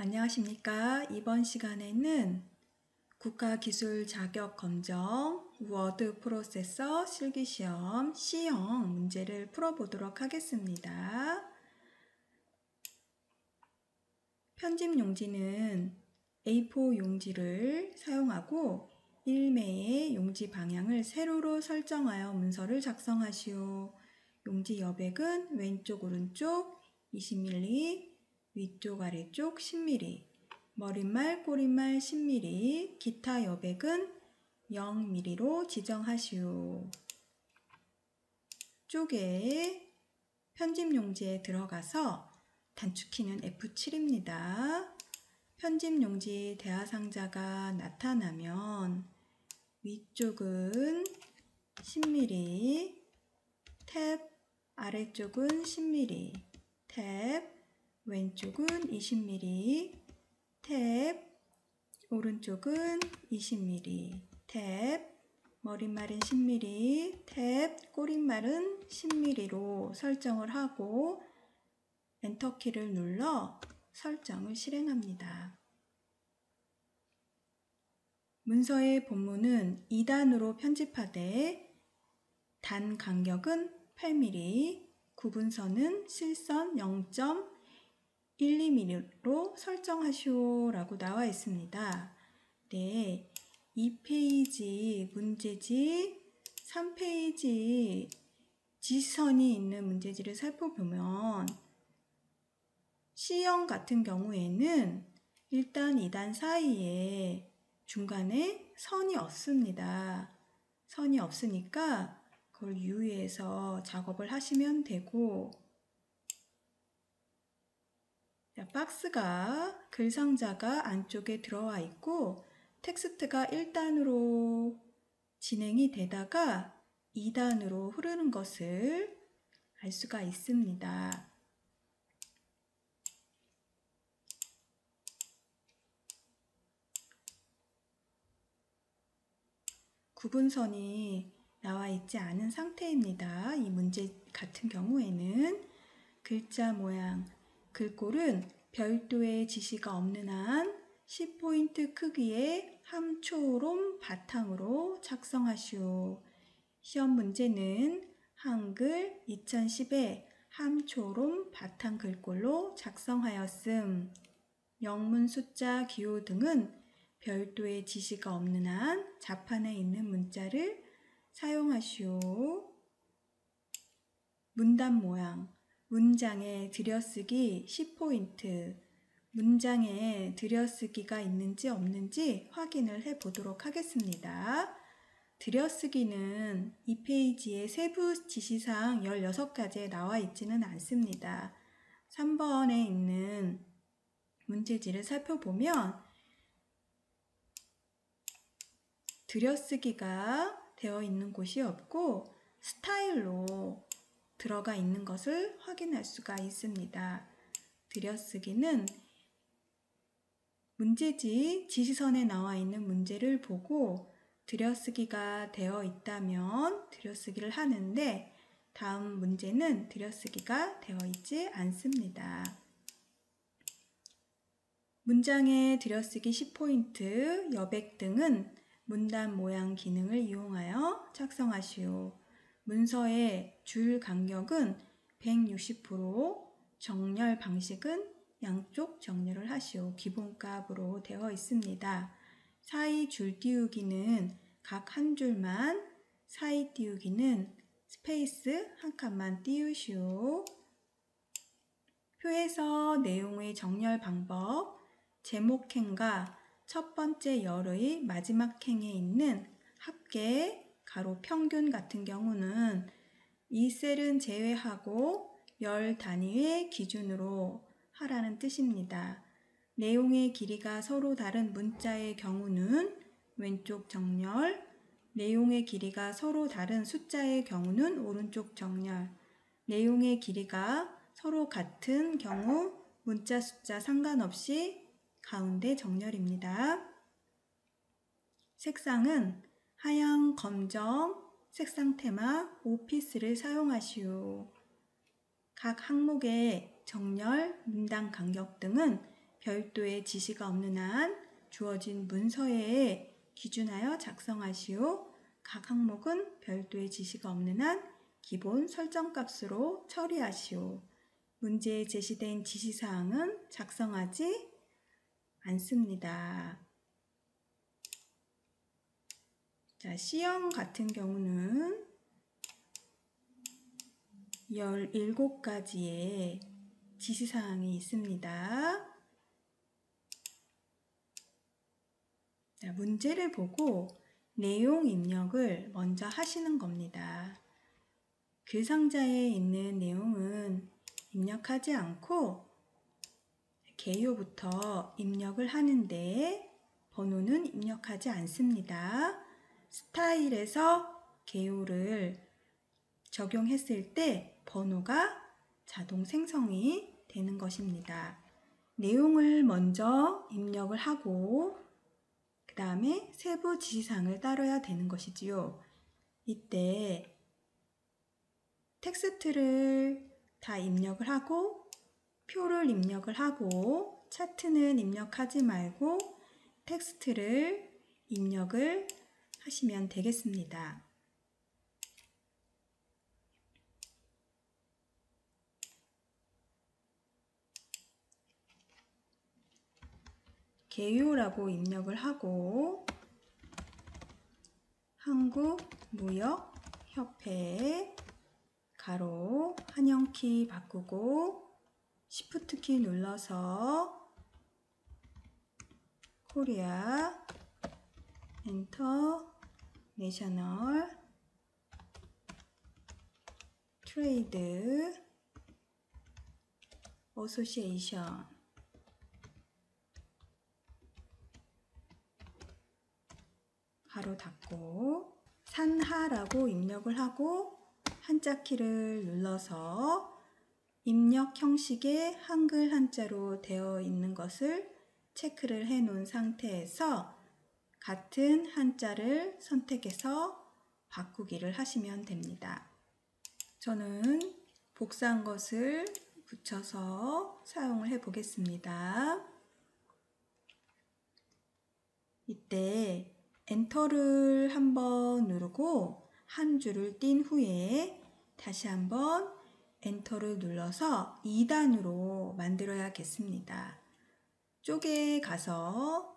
안녕하십니까. 이번 시간에는 국가기술자격검정 워드 프로세서 실기시험 C형 문제를 풀어보도록 하겠습니다. 편집 용지는 A4 용지를 사용하고 1매의 용지 방향을 세로로 설정하여 문서를 작성하시오. 용지 여백은 왼쪽 오른쪽 20mm, 위쪽 아래쪽 10mm, 머릿말 꼬릿말 10mm, 기타 여백은 0mm로 지정하시오. 쪽에 편집 용지에 들어가서 단축키는 F7입니다. 편집 용지 대하상자가 나타나면 위쪽은 10mm, 탭 아래쪽은 10mm, 탭 왼쪽은 20mm, 탭 오른쪽은 20mm, 탭 머릿말은 10mm, 탭 꼬릿말은 10mm로 설정을 하고 엔터키를 눌러 설정을 실행합니다. 문서의 본문은 2단으로 편집하되 단 간격은 8mm, 구분선은 실선 0.12mm로 설정하시오 라고 나와 있습니다. 네, 2페이지 문제지 3페이지 지시선이 있는 문제지를 살펴보면 C형 같은 경우에는 1단, 2단 사이에 중간에 선이 없습니다. 선이 없으니까 그걸 유의해서 작업을 하시면 되고, 박스가 글상자가 안쪽에 들어와 있고 텍스트가 1단으로 진행이 되다가 2단으로 흐르는 것을 알 수가 있습니다. 구분선이 나와 있지 않은 상태입니다. 이 문제 같은 경우에는 글자 모양, 글꼴은 별도의 지시가 없는 한 10포인트 크기의 함초롬 바탕으로 작성하시오. 시험 문제는 한글 2010의 함초롬 바탕 글꼴로 작성하였음. 영문, 숫자, 기호 등은 별도의 지시가 없는 한 자판에 있는 문자를 사용하시오. 문단 모양, 문장에 들여쓰기 10포인트, 문장에 들여쓰기가 있는지 없는지 확인을 해 보도록 하겠습니다. 들여쓰기는 이 페이지에 세부 지시사항 16가지에 나와 있지는 않습니다. 3번에 있는 문제지를 살펴보면 들여쓰기가 되어 있는 곳이 없고 스타일로 들어가 있는 것을 확인할 수가 있습니다. 들여쓰기는 문제지 지시선에 나와 있는 문제를 보고 들여쓰기가 되어 있다면 들여쓰기를 하는데 다음 문제는 들여쓰기가 되어 있지 않습니다. 문장에 들여쓰기 10포인트, 여백 등은 문단 모양 기능을 이용하여 작성하시오. 문서의 줄 간격은 160%, 정렬 방식은 양쪽 정렬을 하시오. 기본값으로 되어 있습니다. 사이 줄 띄우기는 각 한 줄만, 사이 띄우기는 스페이스 한 칸만 띄우시오. 표에서 내용의 정렬 방법, 제목행과 첫 번째 열의 마지막 행에 있는 합계, 가로 평균 같은 경우는 이 셀은 제외하고 열 단위의 기준으로 하라는 뜻입니다. 내용의 길이가 서로 다른 문자의 경우는 왼쪽 정렬, 내용의 길이가 서로 다른 숫자의 경우는 오른쪽 정렬, 내용의 길이가 서로 같은 경우 문자 숫자 상관없이 가운데 정렬입니다. 색상은 하양, 검정, 색상 테마, 오피스를 사용하시오. 각 항목의 정렬, 문단 간격 등은 별도의 지시가 없는 한 주어진 문서에 기준하여 작성하시오. 각 항목은 별도의 지시가 없는 한 기본 설정값으로 처리하시오. 문제에 제시된 지시사항은 작성하지 않습니다. 자, C형 같은 경우는 17가지의 지시사항이 있습니다. 자, 문제를 보고 내용 입력을 먼저 하시는 겁니다. 글 상자에 있는 내용은 입력하지 않고 개요부터 입력을 하는데 번호는 입력하지 않습니다. 스타일에서 개요를 적용했을 때 번호가 자동 생성이 되는 것입니다. 내용을 먼저 입력을 하고 그 다음에 세부 지시사항을 따라야 되는 것이지요. 이때 텍스트를 다 입력을 하고 표를 입력을 하고 차트는 입력하지 말고 텍스트를 입력을 하시면 되겠습니다. 개요라고 입력을 하고 한국무역협회 가로 한영키 바꾸고 Shift키 눌러서 코리아 인터내셔널 트레이드 어소시에이션 가로 닫고 산하라고 입력을 하고 한자키를 눌러서 입력 형식에 한글 한자로 되어 있는 것을 체크를 해 놓은 상태에서 같은 한자를 선택해서 바꾸기를 하시면 됩니다. 저는 복사한 것을 붙여서 사용을 해 보겠습니다. 이때 엔터를 한번 누르고 한 줄을 띈 후에 다시 한번 엔터를 눌러서 2단으로 만들어야겠습니다. 쪽에 가서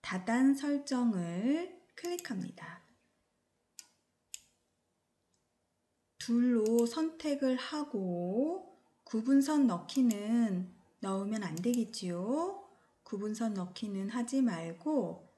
다단 설정을 클릭합니다. 둘로 선택을 하고 구분선 넣기는 넣으면 안 되겠지요. 구분선 넣기는 하지 말고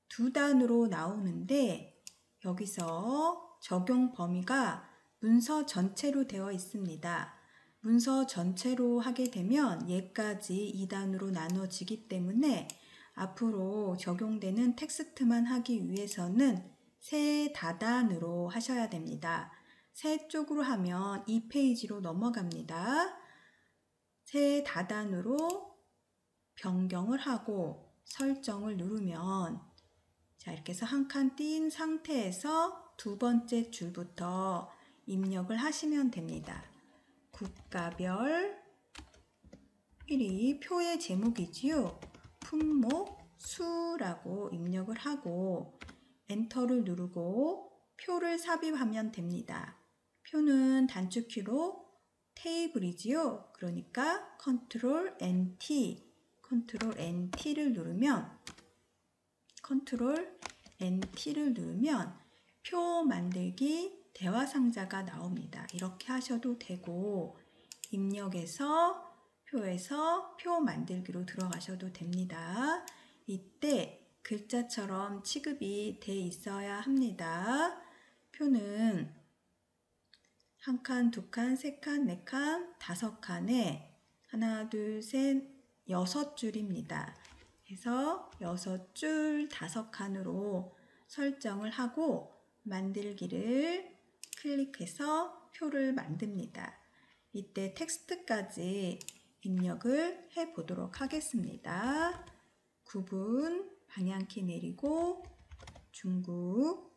두 단으로 나오는데 여기서 적용 범위가 문서 전체로 되어 있습니다. 문서 전체로 하게 되면 얘까지 2단으로 나눠지기 때문에 앞으로 적용되는 텍스트만 하기 위해서는 세 다단으로 하셔야 됩니다. 세 쪽으로 하면 2페이지로 넘어갑니다. 세 다단으로 변경을 하고 설정을 누르면 자, 이렇게 해서 한 칸 띈 상태에서 두 번째 줄부터 입력을 하시면 됩니다. 국가별 1위 표의 제목이지요. 품목 수라고 입력을 하고 엔터를 누르고 표를 삽입하면 됩니다. 표는 단축키로 테이블이지요. 그러니까 컨트롤 NT를 누르면 표 만들기 대화 상자가 나옵니다. 이렇게 하셔도 되고 입력에서 표에서 표 만들기로 들어가셔도 됩니다. 이때 글자처럼 취급이 돼 있어야 합니다. 표는 한 칸, 두 칸, 세 칸, 네 칸, 다섯 칸에 하나, 둘, 셋, 6줄입니다. 그래서 6줄 5칸으로 설정을 하고 만들기를 클릭해서 표를 만듭니다. 이때 텍스트까지 입력을 해 보도록 하겠습니다. 구분, 방향키 내리고 중국,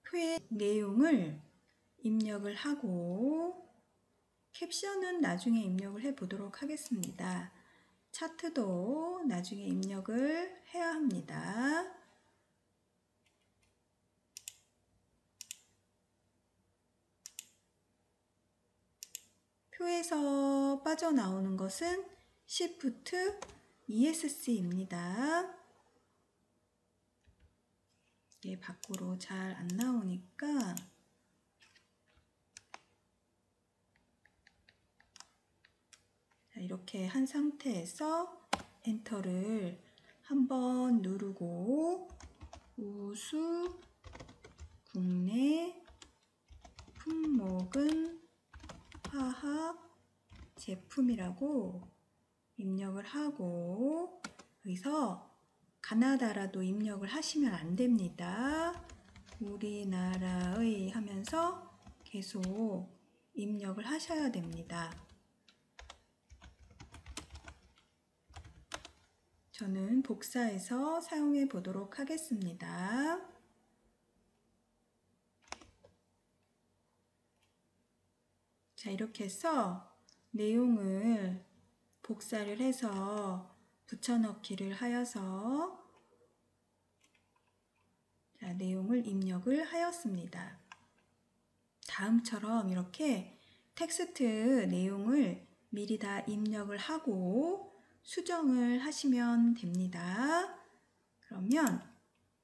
표의 내용을 입력을 하고 캡션은 나중에 입력을 해 보도록 하겠습니다. 차트도 나중에 입력을 해야 합니다. 표에서 빠져나오는 것은 Shift ESC입니다. 이게 밖으로 잘 안 나오니까 이렇게 한 상태에서 엔터를 한번 누르고 우수 국내 품목은 화학 제품이라고 입력을 하고, 여기서 가나다라도 입력을 하시면 안 됩니다. 우리나라의 하면서 계속 입력을 하셔야 됩니다. 저는 복사해서 사용해 보도록 하겠습니다. 자, 이렇게 해서 내용을 복사를 해서 붙여넣기를 하여서 자, 내용을 입력을 하였습니다. 다음처럼 이렇게 텍스트 내용을 미리 다 입력을 하고 수정을 하시면 됩니다. 그러면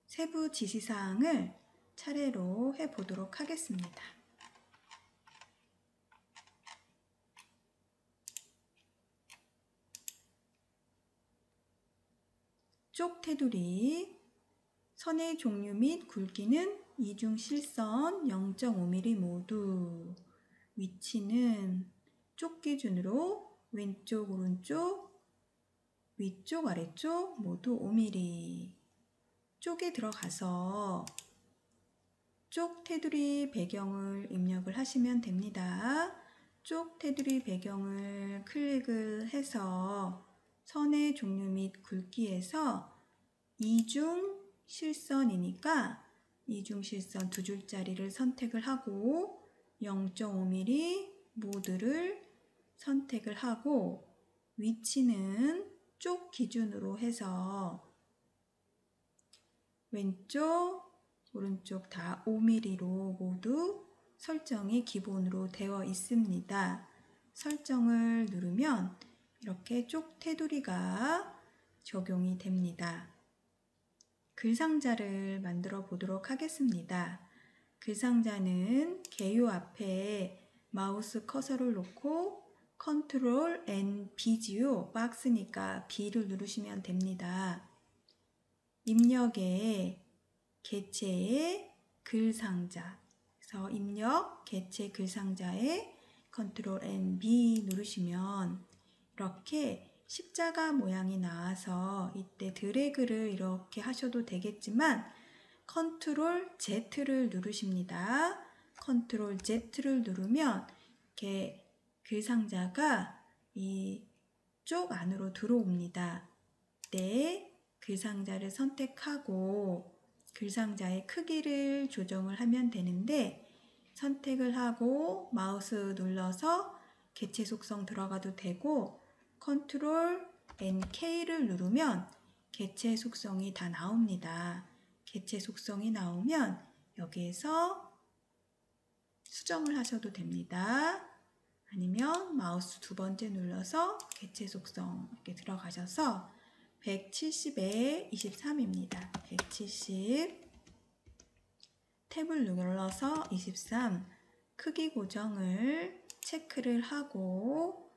세부 지시사항을 차례로 해보도록 하겠습니다. 쪽 테두리, 선의 종류 및 굵기는 이중 실선 0.5mm 모두, 위치는 쪽 기준으로 왼쪽, 오른쪽, 위쪽, 아래쪽 모두 5mm. 쪽에 들어가서 쪽 테두리 배경을 입력을 하시면 됩니다. 쪽 테두리 배경을 클릭을 해서 선의 종류 및 굵기에서 이중 실선이니까 이중 실선 두 줄짜리를 선택을 하고 0.5mm 모드를 선택을 하고 위치는 쪽 기준으로 해서 왼쪽, 오른쪽 다 5mm로 모두 설정이 기본으로 되어 있습니다. 설정을 누르면 이렇게 쪽 테두리가 적용이 됩니다. 글상자를 만들어 보도록 하겠습니다. 글상자는 개요 앞에 마우스 커서를 놓고 컨트롤 N B지요. 박스니까 B를 누르시면 됩니다. 입력의 개체의 글상자, 그래서 입력 개체 글상자에 컨트롤 N B 누르시면 이렇게 십자가 모양이 나와서 이때 드래그를 이렇게 하셔도 되겠지만 컨트롤 Z를 누르십니다. 컨트롤 Z를 누르면 이렇게 글상자가 이 쪽 안으로 들어옵니다. 이때 글상자를 선택하고 글상자의 크기를 조정을 하면 되는데 선택을 하고 마우스 눌러서 개체 속성 들어가도 되고 컨트롤 NK를 누르면 개체 속성이 다 나옵니다. 개체 속성이 나오면 여기에서 수정을 하셔도 됩니다. 아니면 마우스 두 번째 눌러서 개체 속성 이렇게 들어가셔서 170에 23입니다. 170 탭을 눌러서 23 크기 고정을 체크를 하고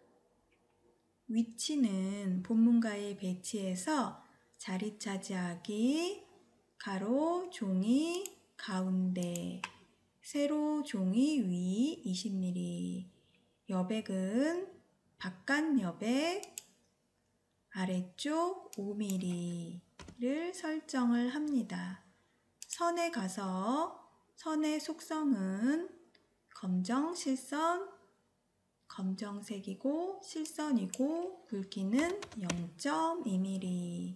위치는 본문가에 배치해서 자리 차지하기 가로 종이 가운데 세로 종이 위 20mm 여백은 바깥 여백 아래쪽 5mm를 설정을 합니다. 선에 가서 선의 속성은 검정 실선, 검정색이고 실선이고 굵기는 0.2mm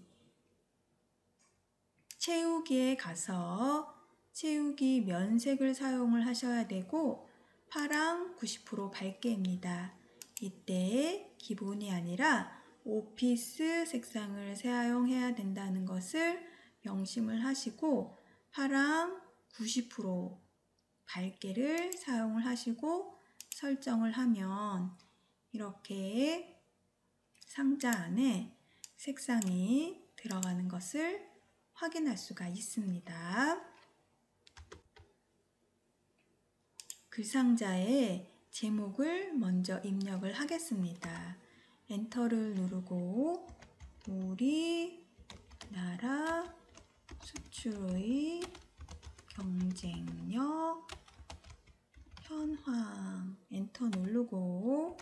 채우기에 가서 채우기 면색을 사용을 하셔야 되고 파랑 90% 밝게입니다. 이때 기본이 아니라 오피스 색상을 사용해야 된다는 것을 명심을 하시고 파랑 90% 밝게를 사용을 하시고 설정을 하면 이렇게 상자 안에 색상이 들어가는 것을 확인할 수가 있습니다. 글상자에 제목을 먼저 입력을 하겠습니다. 엔터를 누르고 우리나라 수출의 경쟁력 현황 엔터 누르고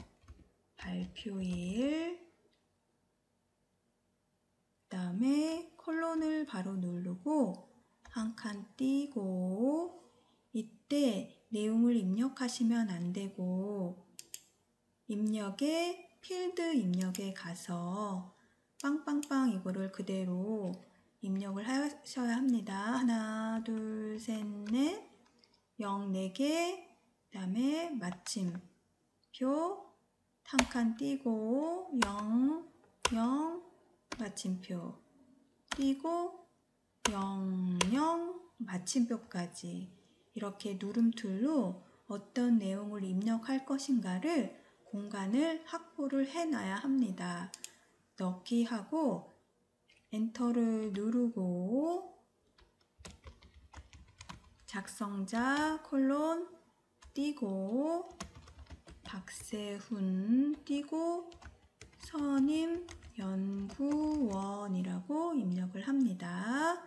발표일 그 다음에 콜론을 바로 누르고 한 칸 띄고 이때 내용을 입력하시면 안 되고 입력에 필드 입력에 가서 빵빵빵 이거를 그대로 입력을 하셔야 합니다. 하나, 둘, 셋, 넷, 0, 4개, 그 다음에 마침표 한 칸 띄고 0, 0, 마침표 띄고 0, 0, 마침표까지 이렇게 누름툴로 어떤 내용을 입력할 것인가를 공간을 확보를 해놔야 합니다. 넣기 하고 엔터를 누르고 작성자 콜론 띄고 박세훈 띄고 선임 연구원이라고 입력을 합니다.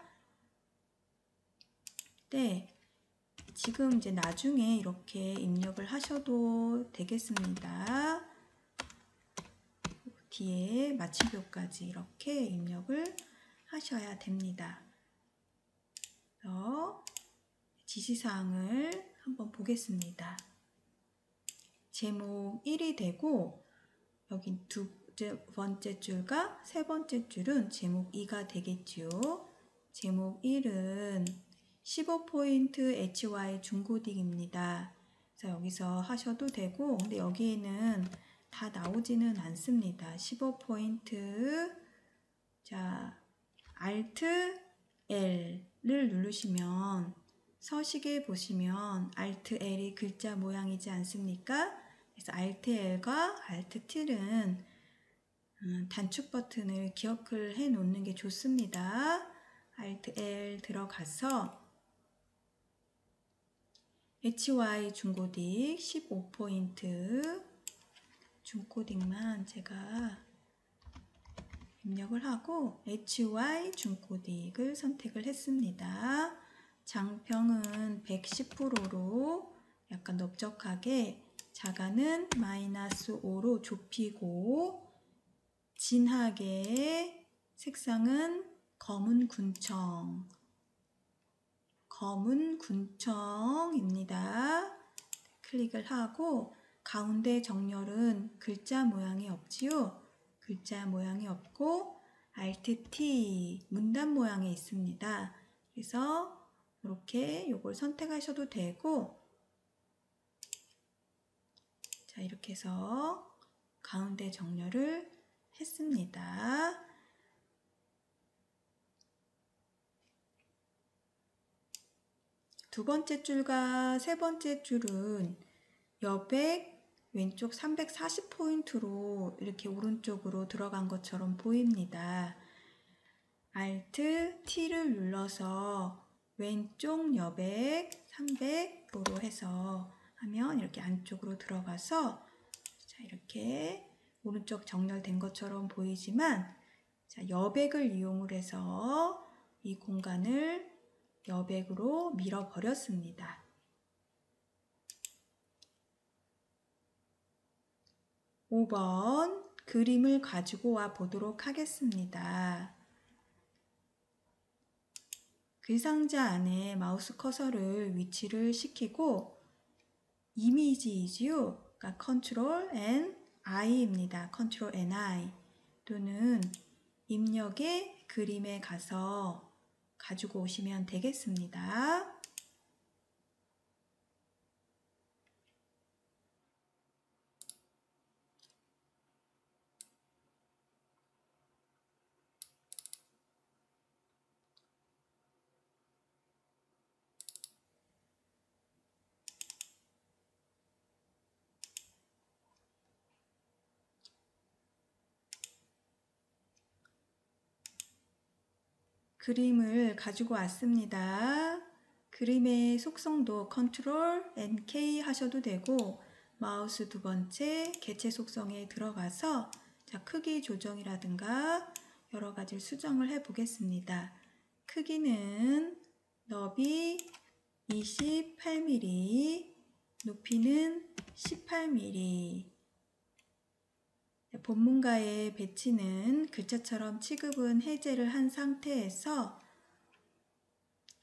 네, 지금 이제 나중에 이렇게 입력을 하셔도 되겠습니다. 뒤에 마침표까지 이렇게 입력을 하셔야 됩니다. 그래서 지시사항을 한번 보겠습니다. 제목 1이 되고 여기 두 번째 줄과 세 번째 줄은 제목 2가 되겠죠. 제목 1은 15포인트 HY 중고딩입니다. 그래서 여기서 하셔도 되고 근데 여기에는 다 나오지는 않습니다. 15포인트 자 Alt L을 누르시면 서식에 보시면 Alt L이 글자 모양이지 않습니까? 그래서 Alt L과 Alt T는 단축 버튼을 기억을 해 놓는 게 좋습니다. Alt L 들어가서 HY 중고딕 15포인트 중고딕만 제가 입력을 하고 HY 중고딕을 선택을 했습니다. 장평은 110%로 약간 넓적하게 자가는 -5로 좁히고 진하게 색상은 검은 군청입니다. 클릭을 하고 가운데 정렬은 글자 모양이 없지요. 글자 모양이 없고 Alt T 문단 모양이 있습니다. 그래서 이렇게 이걸 선택하셔도 되고 자 이렇게 해서 가운데 정렬을 했습니다. 두 번째 줄과 세 번째 줄은 여백 왼쪽 340포인트로 이렇게 오른쪽으로 들어간 것처럼 보입니다. Alt T를 눌러서 왼쪽 여백 300도로 해서 하면 이렇게 안쪽으로 들어가서 자 이렇게 오른쪽 정렬된 것처럼 보이지만 자 여백을 이용을 해서 이 공간을 여백으로 밀어 버렸습니다. 5번 그림을 가지고 와 보도록 하겠습니다. 글상자 안에 마우스 커서를 위치를 시키고 이미지이지요. 그러니까 Ctrl N I입니다. Ctrl N I 또는 입력의 그림에 가서 가지고 오시면 되겠습니다. 그림을 가지고 왔습니다. 그림의 속성도 컨트롤 N-K 하셔도 되고 마우스 두 번째 개체 속성에 들어가서 자, 크기 조정이라든가 여러 가지 수정을 해 보겠습니다. 크기는 너비 28mm, 높이는 18mm. 본문가의 배치는 글자처럼 취급은 해제를 한 상태에서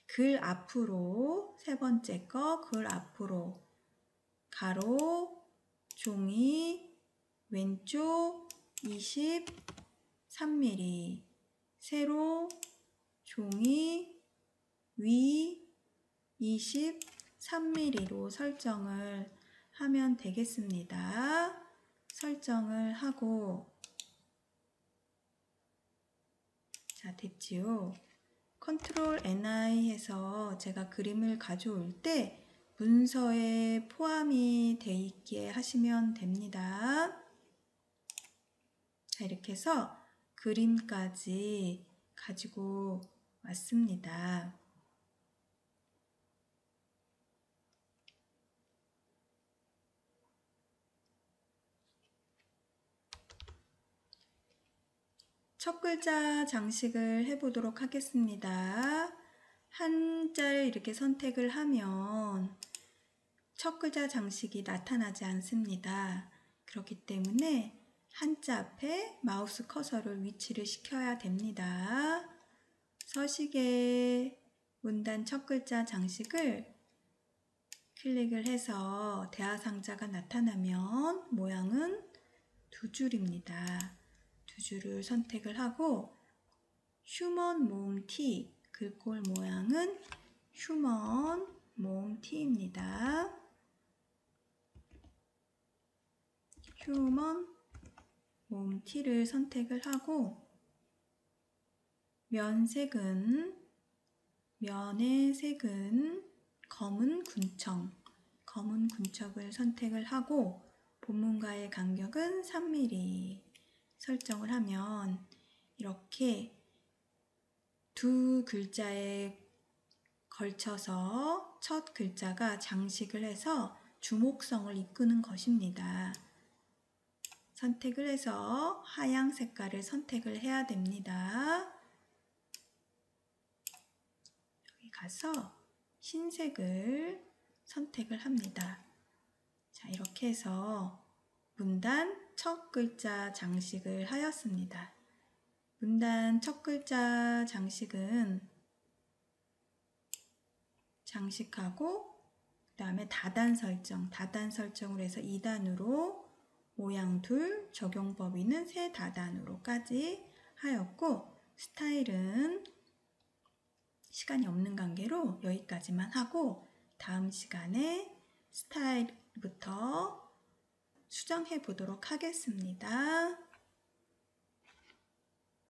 글 앞으로, 세 번째 거 글 앞으로 가로, 종이, 왼쪽 23mm, 세로, 종이, 위 23mm로 설정을 하면 되겠습니다. 설정을 하고 자, 됐지요? 컨트롤 NI 해서 제가 그림을 가져올 때 문서에 포함이 돼 있게 하시면 됩니다. 자, 이렇게 해서 그림까지 가지고 왔습니다. 첫 글자 장식을 해보도록 하겠습니다. 한자를 이렇게 선택을 하면 첫 글자 장식이 나타나지 않습니다. 그렇기 때문에 한자 앞에 마우스 커서를 위치를 시켜야 됩니다. 서식의 문단 첫 글자 장식을 클릭을 해서 대하상자가 나타나면 모양은 두 줄입니다. 두 줄을 선택을 하고 휴먼 모음 T, 글꼴 모양은 휴먼 모음 T입니다. 휴먼 모음 T를 선택을 하고 면색은 면의 색은 검은 군청을 선택을 하고 본문과의 간격은 3mm 설정을 하면 이렇게 두 글자에 걸쳐서 첫 글자가 장식을 해서 주목성을 이끄는 것입니다. 선택을 해서 하양 색깔을 선택을 해야 됩니다. 여기 가서 흰색을 선택을 합니다. 자, 이렇게 해서 문단 첫 글자 장식을 하였습니다. 문단 첫 글자 장식은 장식하고 그 다음에 다단 설정을 해서 2단으로 모양 둘, 적용 범위는 3다단으로까지 하였고 스타일은 시간이 없는 관계로 여기까지만 하고 다음 시간에 스타일부터 수정해 보도록 하겠습니다.